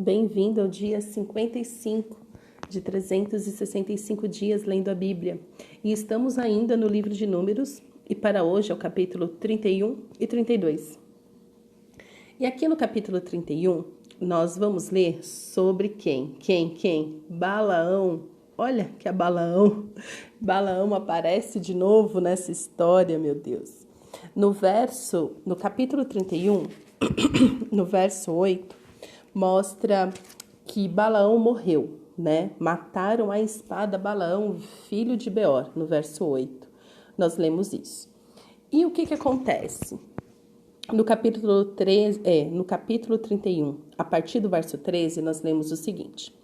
Bem-vindo ao dia 55 de 365 dias lendo a Bíblia. E estamos ainda no livro de Números, e para hoje é o capítulo 31 e 32. E aqui no capítulo 31, nós vamos ler sobre quem? Balaão. Olha que é Balaão. Balaão aparece de novo nessa história, meu Deus. No capítulo 31, no verso 8, mostra que Balaão morreu, né? Mataram a espada Balaão, filho de Beor, no verso 8. Nós lemos isso. E o que acontece? No capítulo 31, a partir do verso 13, nós lemos o seguinte: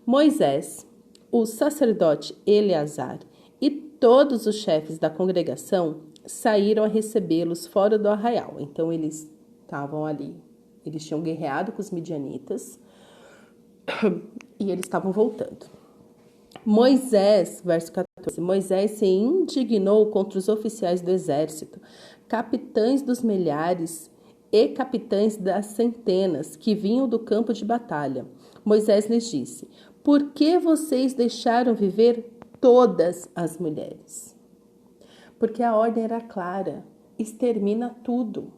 Moisés, o sacerdote Eleazar e todos os chefes da congregação saíram a recebê-los fora do arraial. Então eles estavam ali, eles tinham guerreado com os midianitas e eles estavam voltando. Moisés, verso 14, Moisés se indignou contra os oficiais do exército, capitães dos milhares e capitães das centenas que vinham do campo de batalha. Moisés lhes disse: Por que vocês deixaram viver todas as mulheres? Porque a ordem era clara: extermina tudo.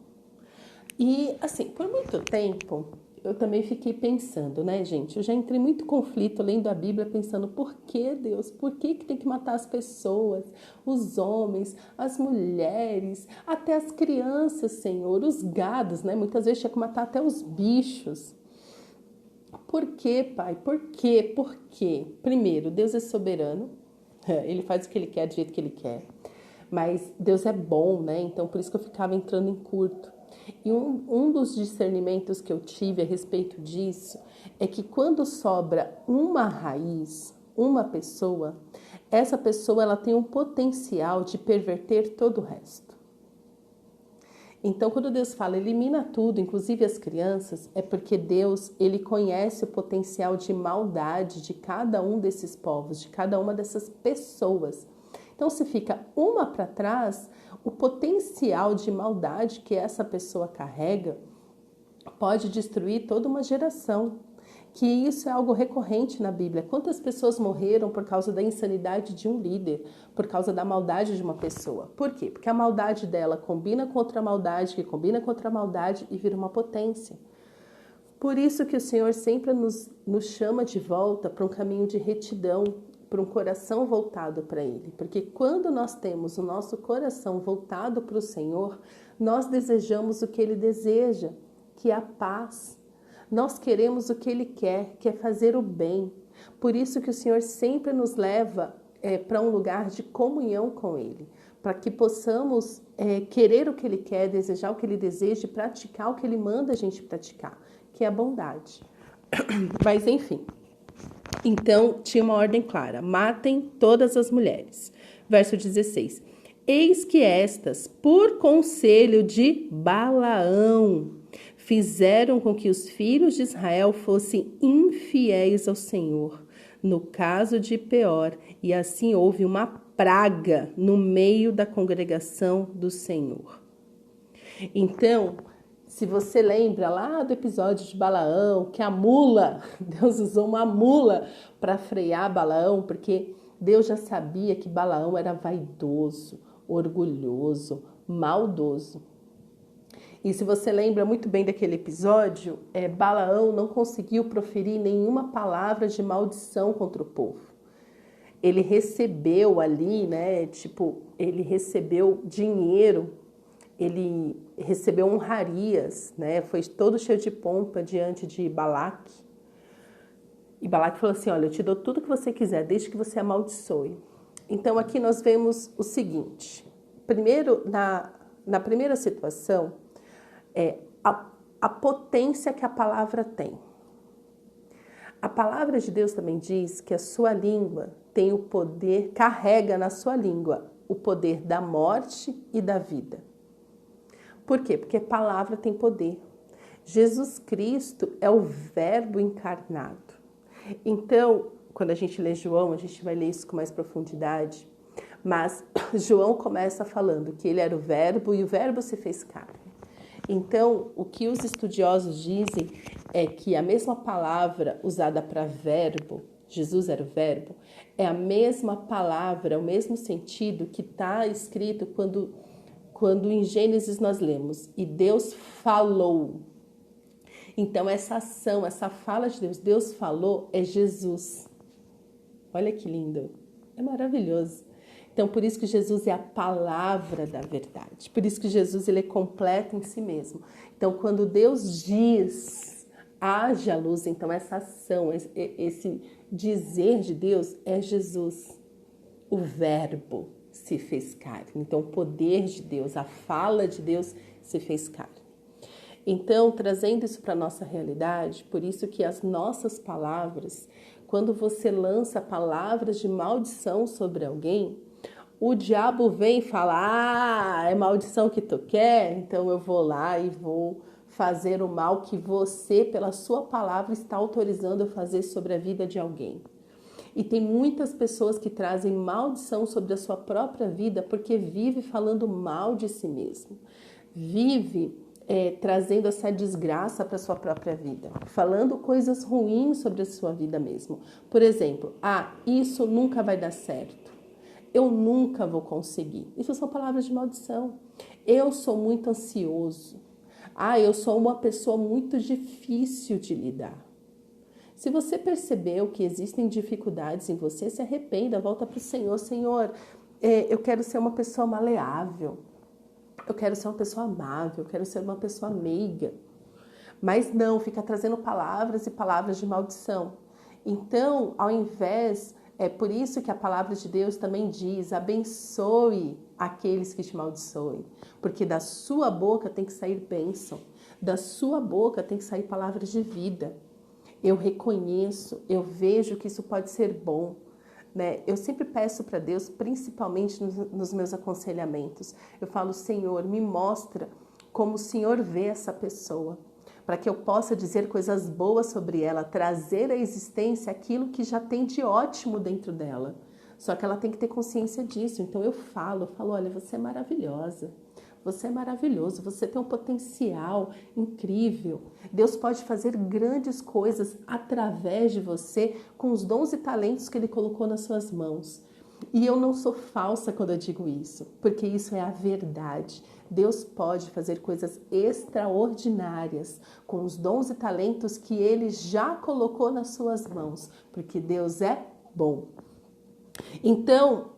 E, assim, por muito tempo, eu também fiquei pensando, né, gente? Eu já entrei em muito conflito lendo a Bíblia, pensando, por que, Deus? Por que tem que matar as pessoas, os homens, as mulheres, até as crianças, Senhor, os gados, né? Muitas vezes tinha que matar até os bichos. Por quê, Pai? Por quê? Por quê? Primeiro, Deus é soberano, Ele faz o que Ele quer, do jeito que Ele quer. Mas Deus é bom, né? Então, por isso que eu ficava entrando em curto. E um dos discernimentos que eu tive a respeito disso é que quando sobra uma raiz, uma pessoa, essa pessoa ela tem um potencial de perverter todo o resto. Então, quando Deus fala elimina tudo, inclusive as crianças, é porque Deus ele conhece o potencial de maldade de cada um desses povos, de cada uma dessas pessoas. Então, se fica uma para trás, o potencial de maldade que essa pessoa carrega pode destruir toda uma geração. Que isso é algo recorrente na Bíblia. Quantas pessoas morreram por causa da insanidade de um líder, por causa da maldade de uma pessoa? Por quê? Porque a maldade dela combina com outra maldade, que combina com outra maldade e vira uma potência. Por isso que o Senhor sempre nos chama de volta para um caminho de retidão, para um coração voltado para Ele. Porque quando nós temos o nosso coração voltado para o Senhor, nós desejamos o que Ele deseja, que é a paz. Nós queremos o que Ele quer, que é fazer o bem. Por isso que o Senhor sempre nos leva para um lugar de comunhão com Ele, para que possamos querer o que Ele quer, desejar o que Ele deseja e praticar o que Ele manda a gente praticar, que é a bondade. Mas enfim, então tinha uma ordem clara: matem todas as mulheres. Verso 16: Eis que estas, por conselho de Balaão, fizeram com que os filhos de Israel fossem infiéis ao Senhor, no caso de Peor, e assim houve uma praga no meio da congregação do Senhor. Então, se você lembra lá do episódio de Balaão, que a mula, Deus usou uma mula para frear Balaão, porque Deus já sabia que Balaão era vaidoso, orgulhoso, maldoso. E se você lembra muito bem daquele episódio, Balaão não conseguiu proferir nenhuma palavra de maldição contra o povo. Ele recebeu ali, né, ele recebeu dinheiro, ele recebeu honrarias, né, foi todo cheio de pompa diante de Balaque. E Balaque falou assim: olha, eu te dou tudo que você quiser, desde que você amaldiçoe. Então aqui nós vemos o seguinte: primeiro, na primeira situação, a potência que a palavra tem. A palavra de Deus também diz que a sua língua tem o poder, carrega na sua língua o poder da morte e da vida. Por quê? Porque a palavra tem poder. Jesus Cristo é o Verbo encarnado. Então, quando a gente lê João, a gente vai ler isso com mais profundidade, mas João começa falando que ele era o Verbo e o Verbo se fez carne. Então, o que os estudiosos dizem é que a mesma palavra usada para verbo, Jesus era o verbo, é a mesma palavra, o mesmo sentido que está escrito quando em Gênesis nós lemos, e Deus falou. Então, essa ação, essa fala de Deus, Deus falou, é Jesus. Olha que lindo, é maravilhoso. Então, por isso que Jesus é a palavra da verdade. Por isso que Jesus ele é completo em si mesmo. Então, quando Deus diz, haja luz, então essa ação, esse dizer de Deus é Jesus. O verbo se fez carne. Então, o poder de Deus, a fala de Deus se fez carne. Então, trazendo isso para a nossa realidade, por isso que as nossas palavras, quando você lança palavras de maldição sobre alguém, o diabo vem e fala, é maldição que tu quer? Então eu vou lá e vou fazer o mal que você, pela sua palavra, está autorizando a fazer sobre a vida de alguém. E tem muitas pessoas que trazem maldição sobre a sua própria vida porque vive falando mal de si mesmo. Vive trazendo essa desgraça para a sua própria vida. Falando coisas ruins sobre a sua vida mesmo. Por exemplo, isso nunca vai dar certo. Eu nunca vou conseguir. Isso são palavras de maldição. Eu sou muito ansioso. Eu sou uma pessoa muito difícil de lidar. Se você percebeu que existem dificuldades em você, se arrependa, volta para o Senhor. Senhor, eu quero ser uma pessoa maleável. Eu quero ser uma pessoa amável. Eu quero ser uma pessoa meiga. Mas não, fica trazendo palavras e palavras de maldição. Então, ao invés... É por isso que a palavra de Deus também diz, abençoe aqueles que te amaldiçoem, porque da sua boca tem que sair bênção, da sua boca tem que sair palavras de vida. Eu reconheço, eu vejo que isso pode ser bom, né? Eu sempre peço para Deus, principalmente nos meus aconselhamentos, eu falo, Senhor, me mostra como o Senhor vê essa pessoa, para que eu possa dizer coisas boas sobre ela, trazer à existência aquilo que já tem de ótimo dentro dela. Só que ela tem que ter consciência disso. Então eu falo, olha, você é maravilhosa, você é maravilhoso, você tem um potencial incrível. Deus pode fazer grandes coisas através de você com os dons e talentos que Ele colocou nas suas mãos. E eu não sou falsa quando eu digo isso, porque isso é a verdade. Deus pode fazer coisas extraordinárias com os dons e talentos que Ele já colocou nas suas mãos, porque Deus é bom. Então,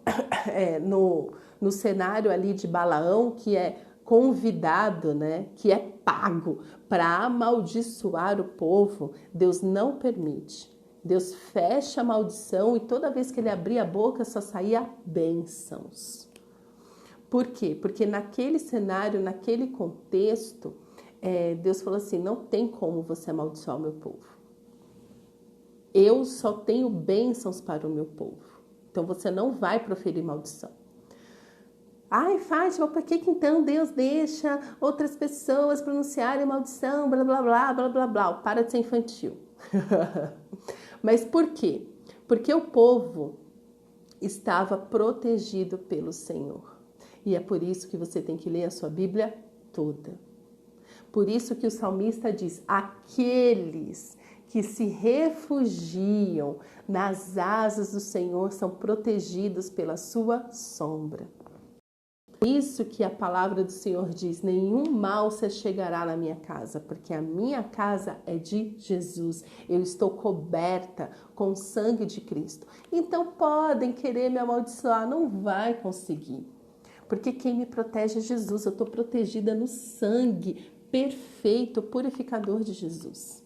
no cenário ali de Balaão, que é convidado, né, que é pago para amaldiçoar o povo, Deus não permite. Deus fecha a maldição e toda vez que ele abria a boca só saía bênçãos. Por quê? Porque naquele cenário, naquele contexto, Deus falou assim, não tem como você amaldiçoar o meu povo. Eu só tenho bênçãos para o meu povo. Então você não vai proferir maldição. Fátima, por que então Deus deixa outras pessoas pronunciarem maldição, blá, blá, blá, blá, blá, blá. Para de ser infantil. Mas por quê? Porque o povo estava protegido pelo Senhor. E é por isso que você tem que ler a sua Bíblia toda. Por isso que o salmista diz, aqueles que se refugiam nas asas do Senhor são protegidos pela sua sombra. Por isso que a palavra do Senhor diz, nenhum mal se chegará na minha casa, porque a minha casa é de Jesus. Eu estou coberta com o sangue de Cristo. Então podem querer me amaldiçoar, não vai conseguir. Porque quem me protege é Jesus, eu estou protegida no sangue perfeito, purificador de Jesus.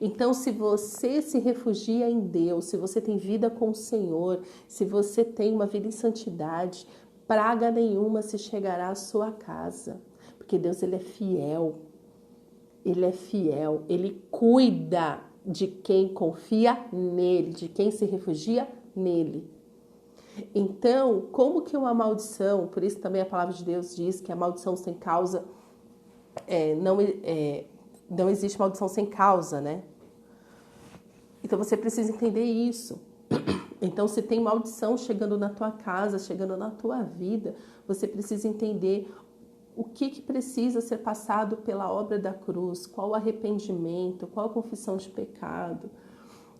Então, se você se refugia em Deus, se você tem vida com o Senhor, se você tem uma vida em santidade, praga nenhuma se chegará à sua casa, porque Deus ele é fiel, ele cuida de quem confia nele, de quem se refugia nele. Então, como que uma maldição, por isso também a palavra de Deus diz que a maldição sem causa, não existe maldição sem causa, né? Então você precisa entender isso. Então, se tem maldição chegando na tua casa, chegando na tua vida, você precisa entender o que precisa ser passado pela obra da cruz, qual o arrependimento, qual a confissão de pecado,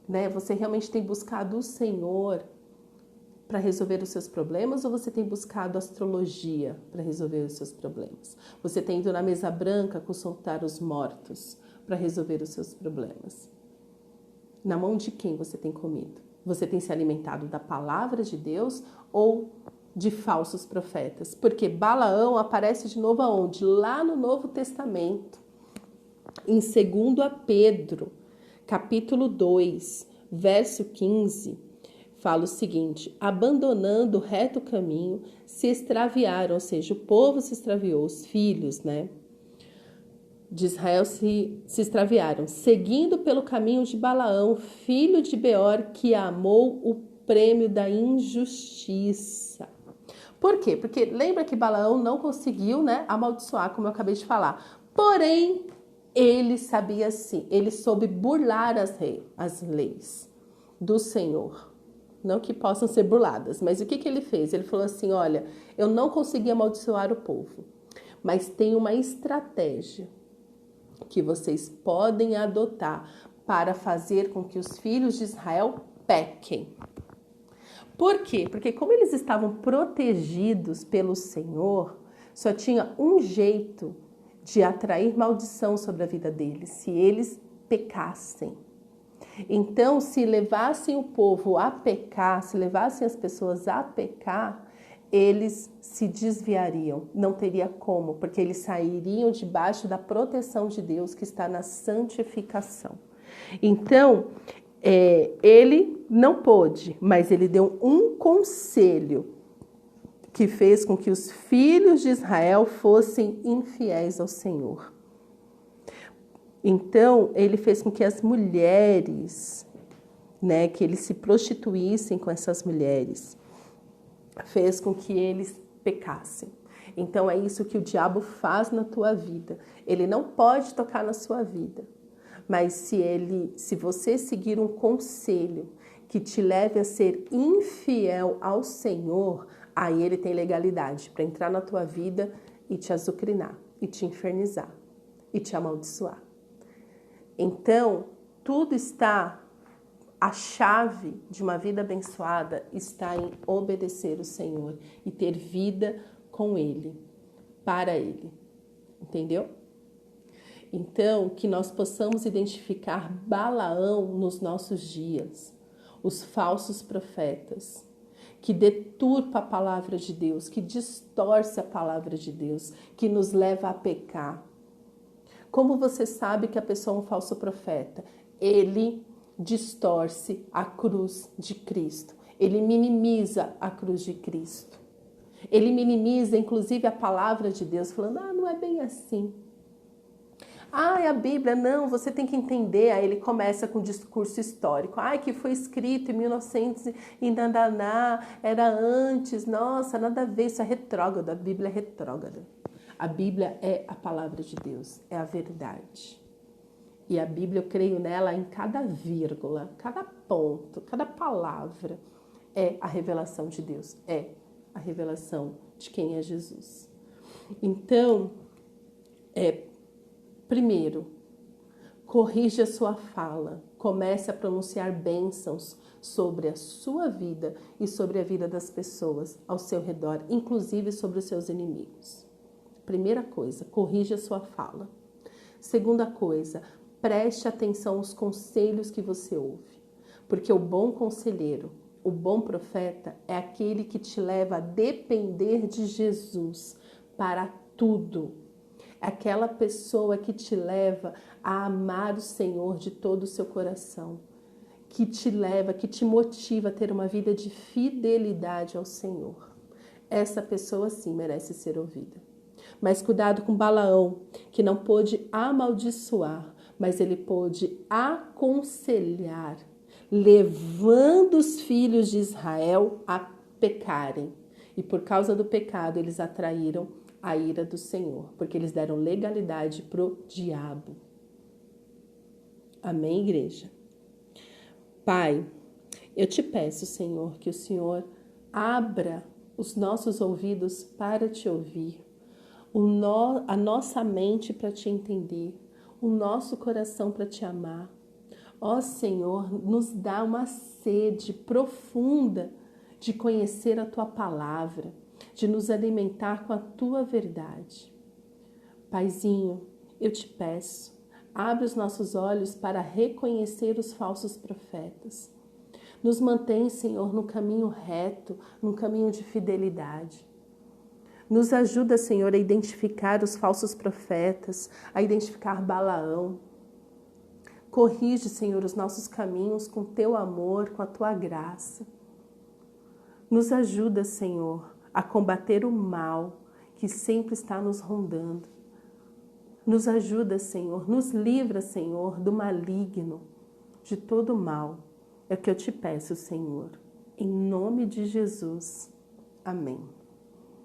né? Você realmente tem buscado o Senhor para resolver os seus problemas ou você tem buscado astrologia para resolver os seus problemas? Você tem ido na mesa branca consultar os mortos para resolver os seus problemas? Na mão de quem você tem comido? Você tem se alimentado da palavra de Deus ou de falsos profetas? Porque Balaão aparece de novo aonde? Lá no Novo Testamento, em 2 Pedro, capítulo 2, verso 15, fala o seguinte: abandonando o reto caminho, se extraviaram, ou seja, o povo se extraviou, os filhos, né, de Israel se extraviaram, seguindo pelo caminho de Balaão, filho de Beor, que amou o prêmio da injustiça. Por quê? Porque lembra que Balaão não conseguiu, né, amaldiçoar, como eu acabei de falar. Porém, ele sabia sim, ele soube burlar as leis do Senhor. Não que possam ser burladas, mas o que ele fez? Ele falou assim, olha, eu não consegui amaldiçoar o povo, mas tem uma estratégia que vocês podem adotar para fazer com que os filhos de Israel pequem. Por quê? Porque como eles estavam protegidos pelo Senhor, só tinha um jeito de atrair maldição sobre a vida deles, se eles pecassem. Então, se levassem o povo a pecar, se levassem as pessoas a pecar, eles se desviariam, não teria como, porque eles sairiam debaixo da proteção de Deus que está na santificação. Então, ele não pôde, mas ele deu um conselho que fez com que os filhos de Israel fossem infiéis ao Senhor. Então, ele fez com que as mulheres, né, que eles se prostituíssem com essas mulheres, fez com que eles pecassem. Então, é isso que o diabo faz na tua vida. Ele não pode tocar na sua vida, mas se você seguir um conselho que te leve a ser infiel ao Senhor, aí ele tem legalidade para entrar na tua vida e te azucrinar, e te infernizar, e te amaldiçoar. Então, tudo está, a chave de uma vida abençoada está em obedecer o Senhor e ter vida com Ele, para Ele, entendeu? Então, que nós possamos identificar Balaão nos nossos dias, os falsos profetas, que deturpa a palavra de Deus, que distorce a palavra de Deus, que nos leva a pecar. Como você sabe que a pessoa é um falso profeta? Ele distorce a cruz de Cristo. Ele minimiza a cruz de Cristo. Ele minimiza, inclusive, a palavra de Deus, falando, não é bem assim. É a Bíblia, não, você tem que entender. Aí ele começa com um discurso histórico. Que foi escrito em 1900 e nananá, era antes, nossa, nada a ver, isso é retrógrado, a Bíblia é retrógrada. A Bíblia é a palavra de Deus, é a verdade. E a Bíblia, eu creio nela em cada vírgula, cada ponto, cada palavra. É a revelação de Deus, é a revelação de quem é Jesus. Então, primeiro, corrija a sua fala, comece a pronunciar bênçãos sobre a sua vida e sobre a vida das pessoas ao seu redor, inclusive sobre os seus inimigos. Primeira coisa, corrija a sua fala. Segunda coisa, preste atenção aos conselhos que você ouve. Porque o bom conselheiro, o bom profeta é aquele que te leva a depender de Jesus para tudo. É aquela pessoa que te leva a amar o Senhor de todo o seu coração. Que te leva, que te motiva a ter uma vida de fidelidade ao Senhor. Essa pessoa sim merece ser ouvida. Mas cuidado com Balaão, que não pôde amaldiçoar, mas ele pôde aconselhar, levando os filhos de Israel a pecarem. E por causa do pecado, eles atraíram a ira do Senhor, porque eles deram legalidade para o diabo. Amém, igreja? Pai, eu te peço, Senhor, que o Senhor abra os nossos ouvidos para te ouvir. a nossa mente para te entender, o nosso coração para te amar. Ó Senhor, nos dá uma sede profunda de conhecer a Tua palavra, de nos alimentar com a Tua verdade. Paizinho, eu te peço, abre os nossos olhos para reconhecer os falsos profetas. Nos mantém, Senhor, no caminho reto, no caminho de fidelidade. Nos ajuda, Senhor, a identificar os falsos profetas, a identificar Balaão. Corrige, Senhor, os nossos caminhos com Teu amor, com a Tua graça. Nos ajuda, Senhor, a combater o mal que sempre está nos rondando. Nos ajuda, Senhor, nos livra, Senhor, do maligno, de todo o mal. É o que eu te peço, Senhor. Em nome de Jesus. Amém.